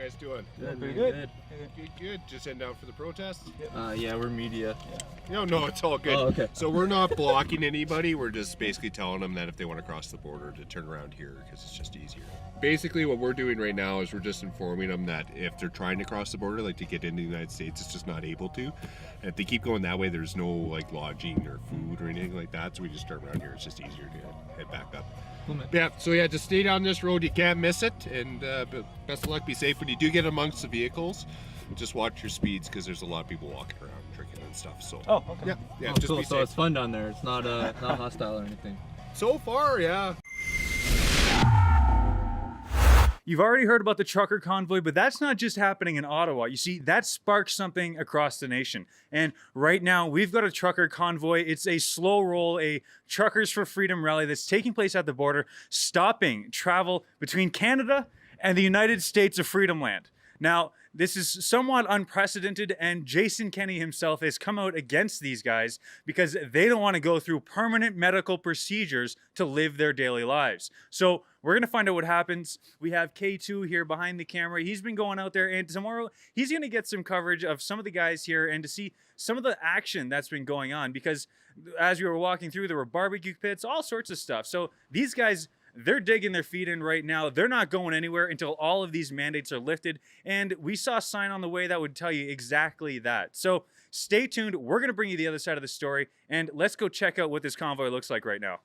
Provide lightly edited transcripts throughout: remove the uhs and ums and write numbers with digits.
guys doing? Pretty good. Good. Just heading down for the protest? Yeah, we're media. No, it's all good. Oh, okay. So we're not blocking anybody. We're just basically telling them that if they want to cross the border to turn around here because it's just easier. Basically what we're doing right now is we're just informing them that if they're trying to cross the border, like to get into the United States, it's just not able to. And if they keep going that way, there's no like lodging or food or anything like that. So we just turn around here. It's just easier to head back up. Yeah, so yeah, just stay down this road. You can't miss it. And best of luck. Be safe when you do get amongst the vehicles. Just watch your speeds because there's a lot of people walking around drinking and stuff. So oh, okay. Yeah, Oh, just cool. be So safe. it's fun down there. It's not not hostile or anything. So far, yeah. You've already heard about the trucker convoy, but that's not just happening in Ottawa. You see, that sparked something across the nation. And right now, we've got a trucker convoy. It's a slow roll, a Truckers for Freedom rally that's taking place at the border, stopping travel between Canada and the United States of Freedom Land. Now, this is somewhat unprecedented, and Jason Kenney himself has come out against these guys because they don't want to go through permanent medical procedures to live their daily lives. So we're going to find out what happens. We have K2 here behind the camera. He's been going out there, and tomorrow he's going to get some coverage of some of the guys here and to see some of the action that's been going on, because as we were walking through, there were barbecue pits, all sorts of stuff. So these guys, they're digging their feet in right now. They're not going anywhere until all of these mandates are lifted. And we saw a sign on the way that would tell you exactly that. So stay tuned. We're going to bring you the other side of the story. And let's go check out what this convoy looks like right now.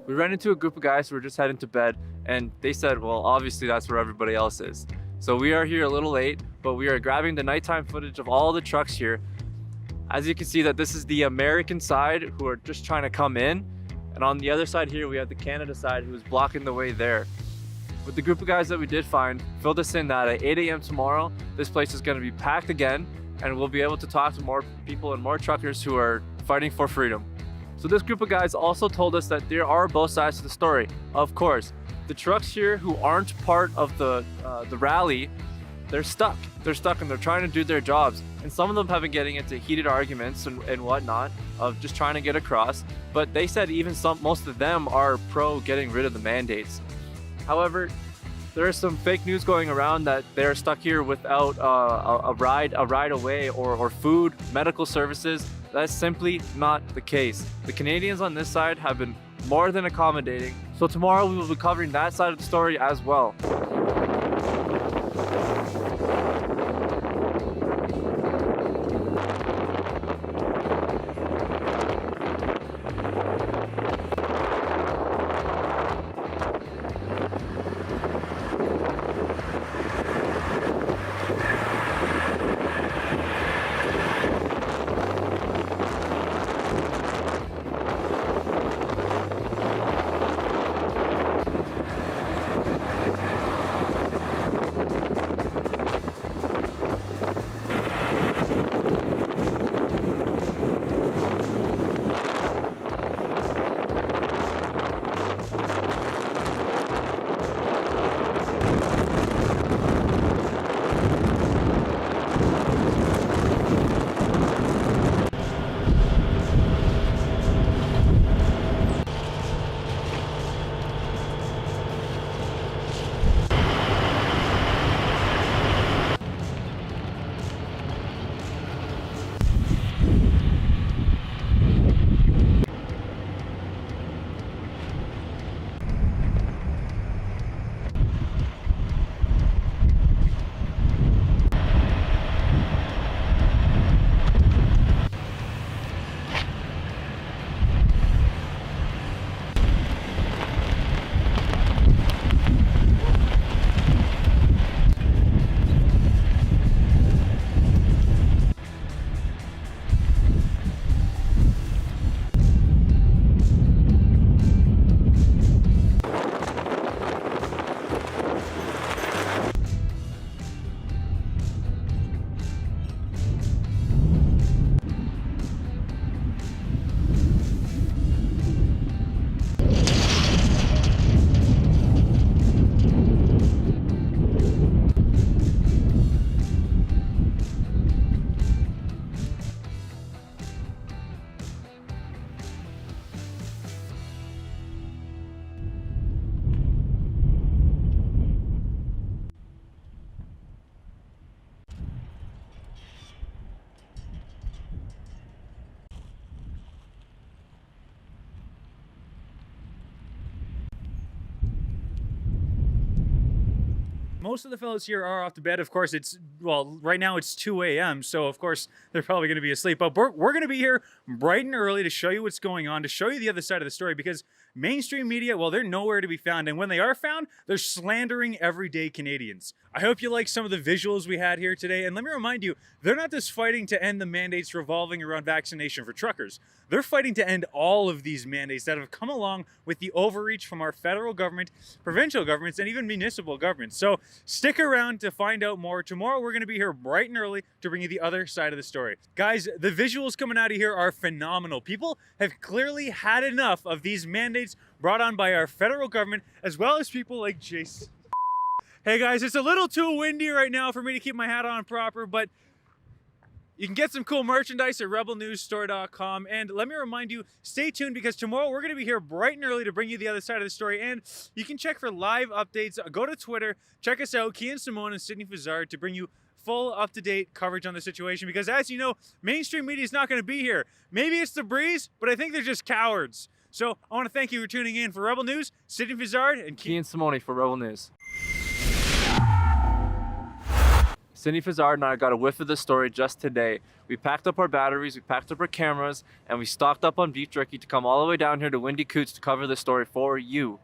We ran into a group of guys who were just heading to bed, and they said, well, obviously that's where everybody else is. So we are here a little late, but we are grabbing the nighttime footage of all the trucks here. As you can see, that this is the American side who are just trying to come in, and on the other side here we have the Canada side who is blocking the way there. With the group of guys that we did find, filled us in that at 8 a.m. tomorrow, this place is going to be packed again, and we'll be able to talk to more people and more truckers who are fighting for freedom. So this group of guys also told us that there are both sides to the story. Of course, the trucks here who aren't part of the rally, they're stuck. They're stuck and they're trying to do their jobs. And some of them have been getting into heated arguments and whatnot of just trying to get across. But they said even most of them are pro getting rid of the mandates. However, there is some fake news going around that they're stuck here without a ride away or food, medical services. That's simply not the case. The Canadians on this side have been more than accommodating. So tomorrow we will be covering that side of the story as well. Most of the fellows here are off to bed. Of course, right now it's 2 a.m., so of course they're probably going to be asleep. But we're going to be here bright and early to show you what's going on, to show you the other side of the story, because mainstream media, well, they're nowhere to be found. And when they are found, they're slandering everyday Canadians. I hope you like some of the visuals we had here today. And let me remind you, they're not just fighting to end the mandates revolving around vaccination for truckers. They're fighting to end all of these mandates that have come along with the overreach from our federal government, provincial governments, and even municipal governments. So stick around to find out more. Tomorrow, we're going to be here bright and early to bring you the other side of the story. Guys, the visuals coming out of here are phenomenal. People have clearly had enough of these mandates brought on by our federal government, as well as people like Jason. Hey guys, it's a little too windy right now for me to keep my hat on proper, but you can get some cool merchandise at rebelnewsstore.com. And let me remind you, stay tuned, because tomorrow we're going to be here bright and early to bring you the other side of the story. And you can check for live updates. Go to Twitter, check us out, Kian Simone and Sydney Fazard, to bring you full up-to-date coverage on the situation. Because as you know, mainstream media is not going to be here. Maybe it's the breeze, but I think they're just cowards. So I want to thank you for tuning in. For Rebel News, Sydney Fazard and Kian Simone for Rebel News. Cindy Fazard and I got a whiff of the story just today. We packed up our batteries, we packed up our cameras, and we stocked up on beef jerky to come all the way down here to Windy Coots to cover the story for you.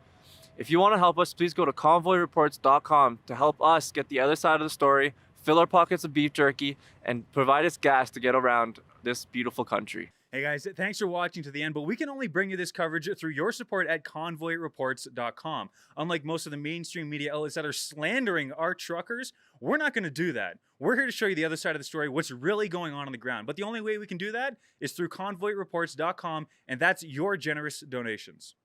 If you want to help us, please go to convoyreports.com to help us get the other side of the story, fill our pockets of beef jerky, and provide us gas to get around this beautiful country. Hey guys, thanks for watching to the end, but we can only bring you this coverage through your support at convoyreports.com. Unlike most of the mainstream media outlets that are slandering our truckers, we're not going to do that. We're here to show you the other side of the story, what's really going on the ground. But the only way we can do that is through convoyreports.com, and that's your generous donations.